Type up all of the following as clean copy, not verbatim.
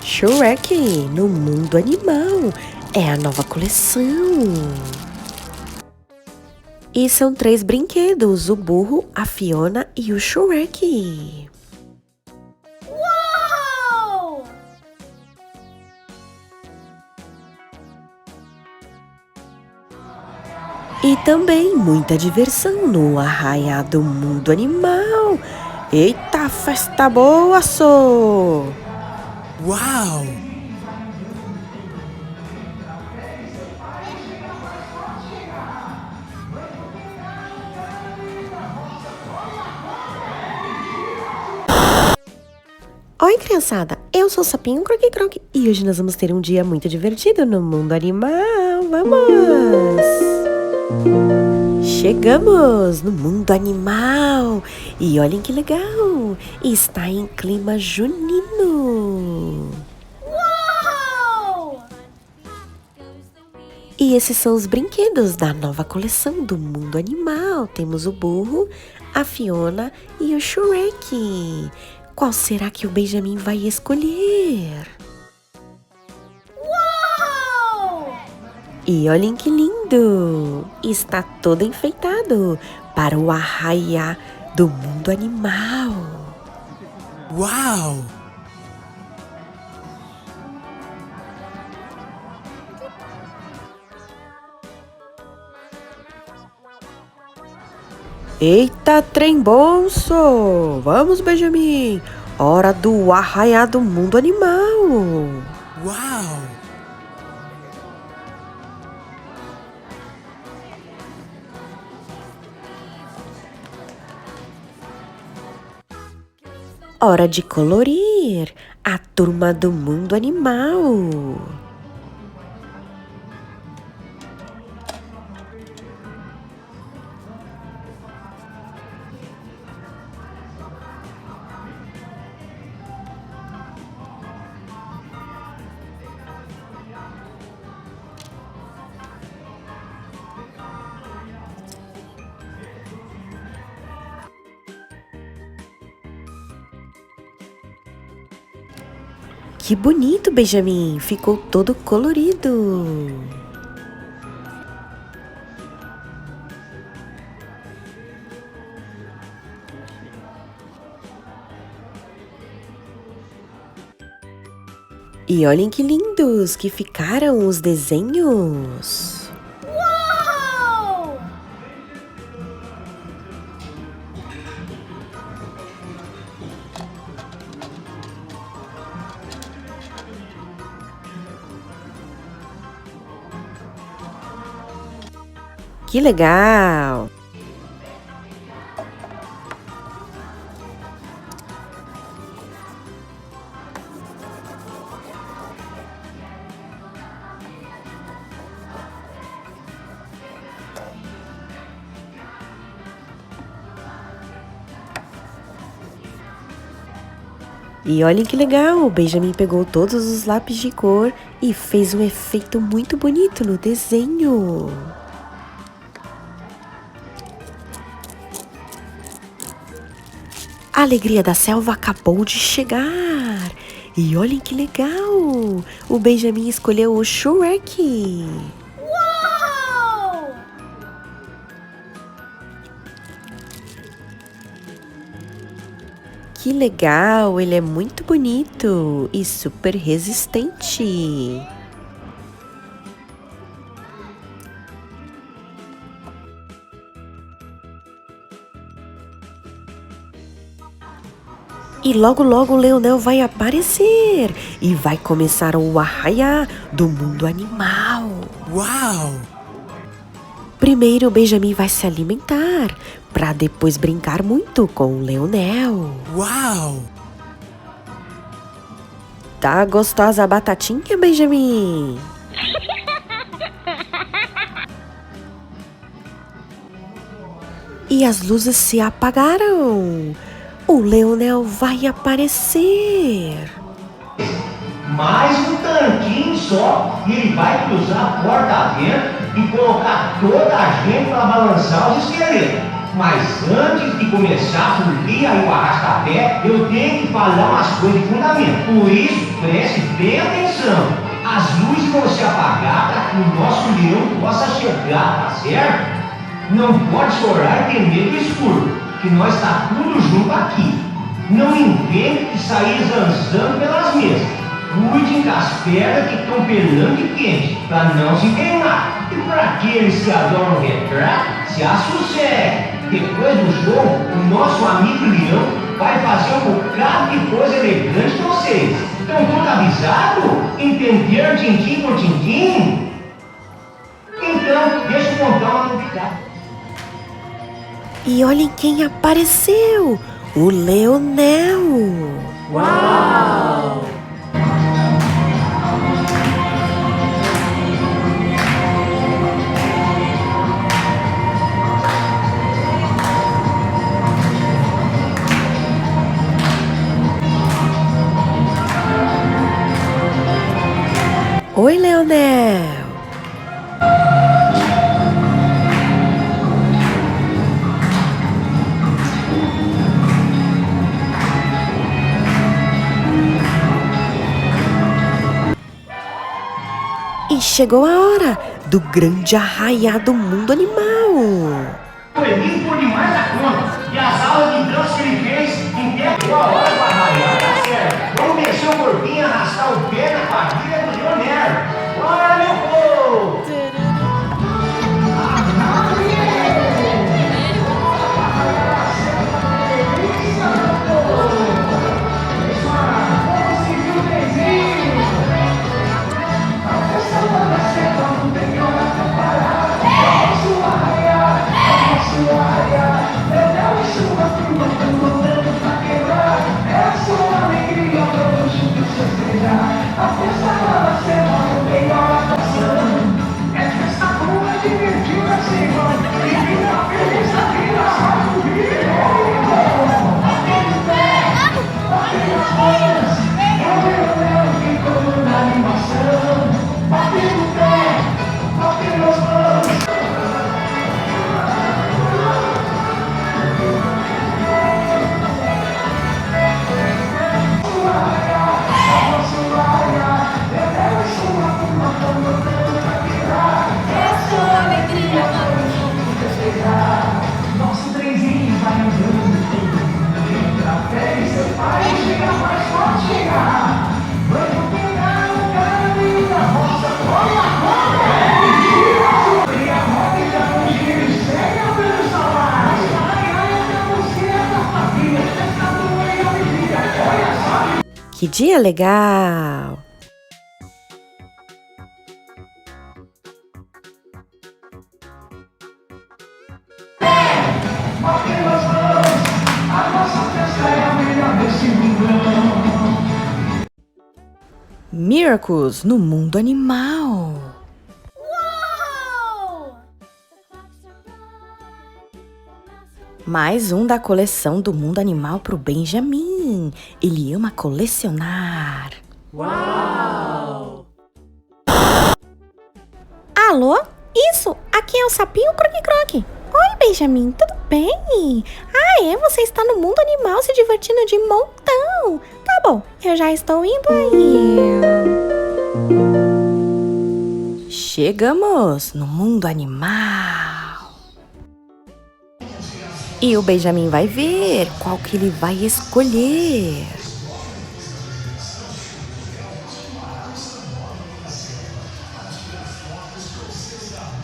Shrek no mundo animal é a nova coleção. E são 3 brinquedos: o burro, a Fiona e o Shrek. Uau! E também muita diversão no arraiá do mundo animal. Eita, festa boa, só! Uau! Oi, criançada! Eu sou o Sapinho Croque Croque e hoje nós vamos ter um dia muito divertido no mundo animal. Vamos! Chegamos no mundo animal e olhem que legal! Está em clima junino. Uau! E esses são os brinquedos da nova coleção do mundo animal. Temos o burro, a Fiona e o Shrek. Qual será que o Benjamin vai escolher? Uau! E olhem que lindo! Está todo enfeitado para o arraiá do mundo animal. Uau! Eita, trem bom, só! Vamos, Benjamin! Hora do arraiá do mundo animal! Uau! Hora de colorir a turma do mundo animal! Que bonito, Benjamin! Ficou todo colorido! E olhem que lindos que ficaram os desenhos! Uau! Que legal! E olhem que legal, o Benjamin pegou todos os lápis de cor e fez um efeito muito bonito no desenho. A alegria da selva acabou de chegar. E olhem que legal, o Benjamin escolheu o Shrek. Uau! Que legal, ele é muito bonito e super resistente. E logo logo o Leonel vai aparecer e vai começar o arraiá do mundo animal. Uau! Primeiro o Benjamin vai se alimentar para depois brincar muito com o Leonel. Uau! Tá gostosa a batatinha, Benjamin? E as luzes se apagaram. O Leonel vai aparecer. Mais um tanquinho só e ele vai cruzar a porta dentro e colocar toda a gente para balançar os esqueletos. Mas antes de começar por dia e o arrasta-pé, eu tenho que falar umas coisas de fundamento. Por isso, preste bem atenção. As luzes vão se apagar para que o nosso leão possa chegar, tá certo? Não pode chorar e ter medo do escuro, que nós está tudo junto aqui. Não invente de sair zanzando pelas mesas. Cuidem das pedras que estão pelando e quente, para não se queimar. E para aqueles que adoram retrato, se assossegue. Depois do show, o nosso amigo Leão vai fazer um bocado de coisa elegante para vocês. Estão todos avisados? Entenderam tintim por tintim? Então, deixa eu contar uma novidade. E olhem quem apareceu! O Leonel! Uau! Oi, Leonel! E chegou a hora do grande arraiá do mundo animal! Foi lindo por demais a conta. E as aulas de dança que ele fez em tempo a hora para arraiar, tá certo? Vamos deixar o corpinho arrastar o pé na quadrilha do Leonel. Bora, meu povo! Nosso trenzinho vai andando, entra a pé e seu pai chega mais forte chegar. Vamos pegar o caminho da roça, olha a roda! E a roda já não gira e segue a dança lá. A buceta, família, pescador e alegria, olha só. Que dia legal! Miracles no mundo animal! Uou! Mais um da coleção do mundo animal pro Benjamin. Ele ama colecionar. Uau! Alô? Isso, aqui é o Sapinho Croque-Croque. Oi, Benjamin, tudo bem? Ah, é? Você está no mundo animal se divertindo de montão. Tá bom, eu já estou indo aí. Chegamos no mundo animal. E o Benjamin vai ver qual que ele vai escolher.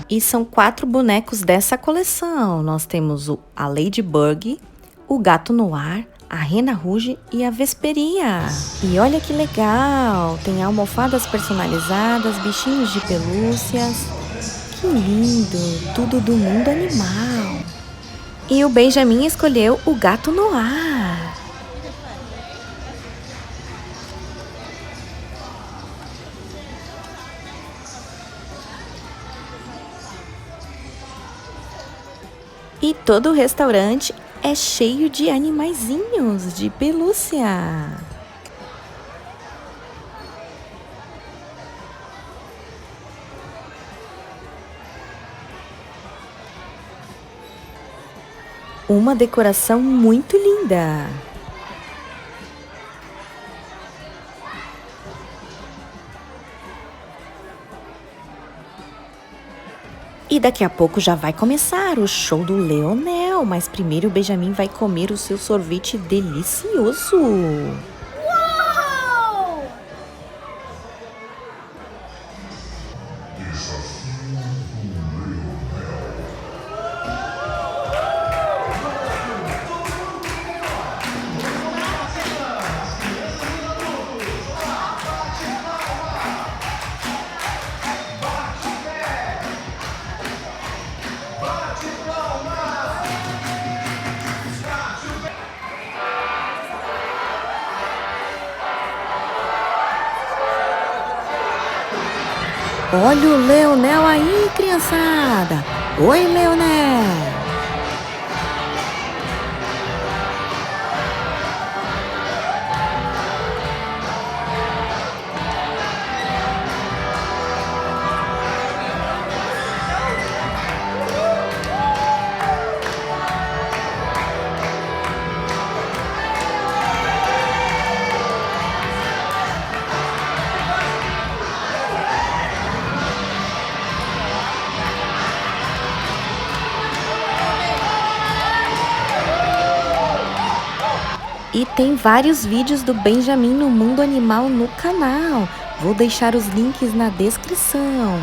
E são 4 bonecos dessa coleção. Nós temos a Ladybug, o Gato Noir, a Rena Rouge e a Vesperia. E olha que legal! Tem almofadas personalizadas, bichinhos de pelúcias. Que lindo! Tudo do mundo animal. E o Benjamin escolheu o Gato Noir. E todo o restaurante é cheio de animaizinhos de pelúcia. Uma decoração muito linda. E daqui a pouco já vai começar o show do Leonel, mas primeiro o Benjamin vai comer o seu sorvete delicioso. Uou! Olha o Leonel aí, criançada! Oi, Leonel! E tem vários vídeos do Benjamin no mundo animal no canal. Vou deixar os links na descrição.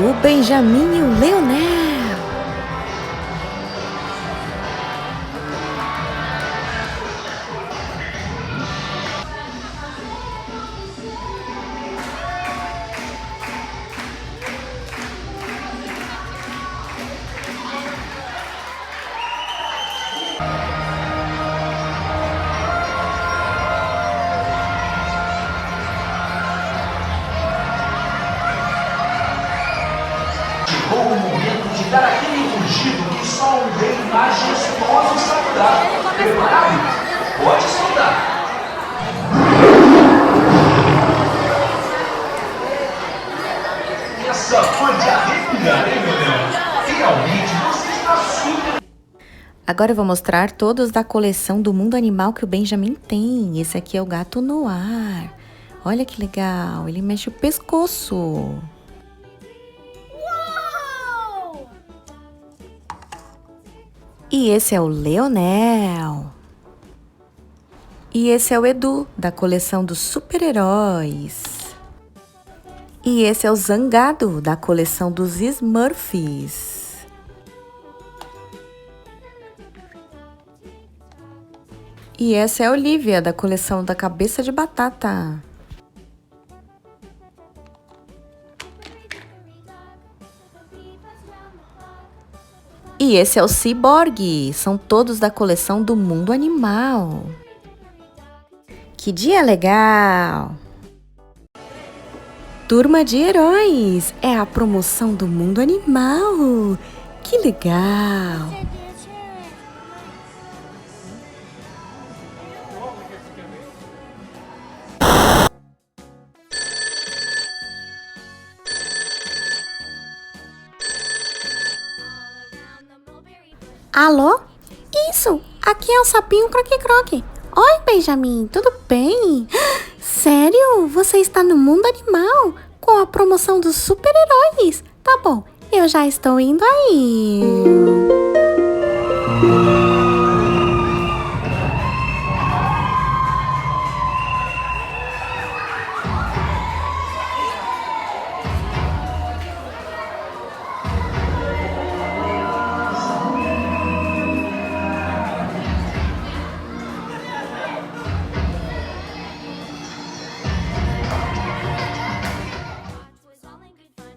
O Benjamin e o Leonel. Chegou o momento de dar aquele rugido que só um rei majestoso sabe dar. Preparado? Pode soltar. Essa foi de arrepiar, hein, meu Deus? Realmente, você está super... Agora eu vou mostrar todos da coleção do mundo animal que o Benjamin tem. Esse aqui é o gato Noir. Olha que legal, ele mexe o pescoço. Uou! E esse é o Leonel. E esse é o Edu, da coleção dos super-heróis. E esse é o Zangado, da coleção dos Smurfs. E essa é a Olivia, da coleção da Cabeça de Batata. E esse é o Cyborg, são todos da coleção do mundo animal. Que dia legal! Turma de Heróis, é a promoção do mundo animal. Que legal! Alô? Isso, aqui é o Sapinho Croque-Croque. Oi, Benjamin, tudo bem? Sério? Você está no mundo animal com a promoção dos super-heróis? Tá bom, eu já estou indo aí.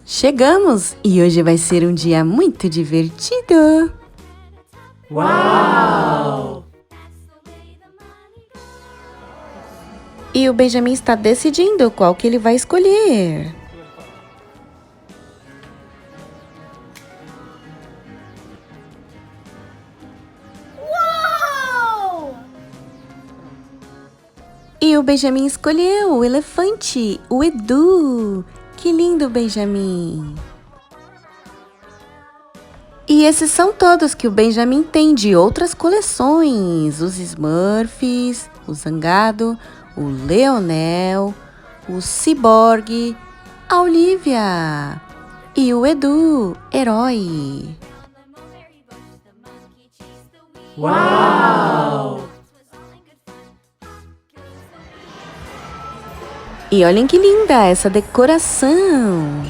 Chegamos e hoje vai ser um dia muito divertido. Uau! E o Benjamin está decidindo qual que ele vai escolher. Uau! E o Benjamin escolheu o elefante, o Edu. Que lindo, Benjamin! E esses são todos que o Benjamin tem de outras coleções. Os Smurfs, o Zangado, o Leonel, o Ciborgue, a Olivia e o Edu, herói. Uau! E olhem que linda essa decoração!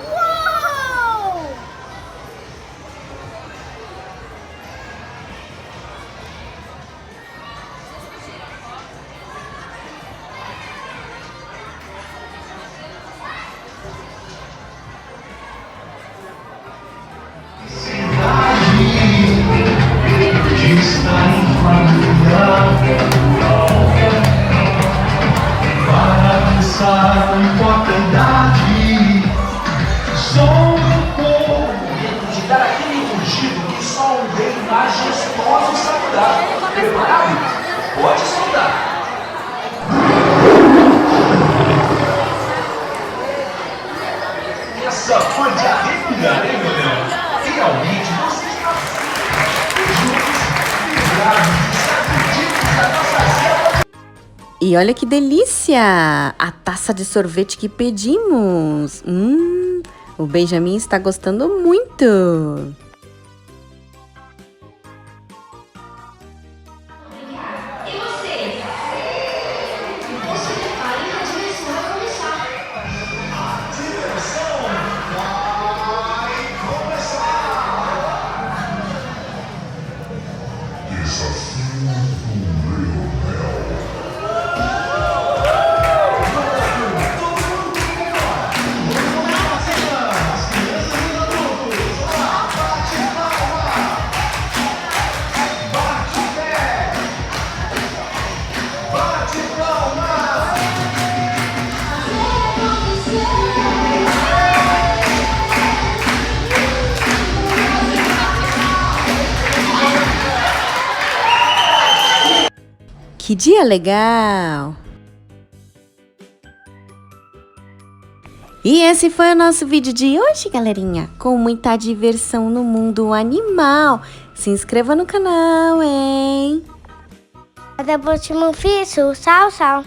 Uau! De estar em família, para pensar não importa a idade. Sou um povo. Momento de dar aquele rugido que só um rei majestoso sabe dar. Preparado? Pode soltar. Essa foi de arrepiar, hein, meu Deus? Realmente, você está E olha que delícia! A taça de sorvete que pedimos. O Benjamin está gostando muito. E você? Você repare que a diversão vai começar. A diversão vai começar! Desafio do Leonel. Que dia legal! E esse foi o nosso vídeo de hoje, galerinha, com muita diversão no mundo animal. Se inscreva no canal, hein? Até o próximo vídeo. Tchau, tchau.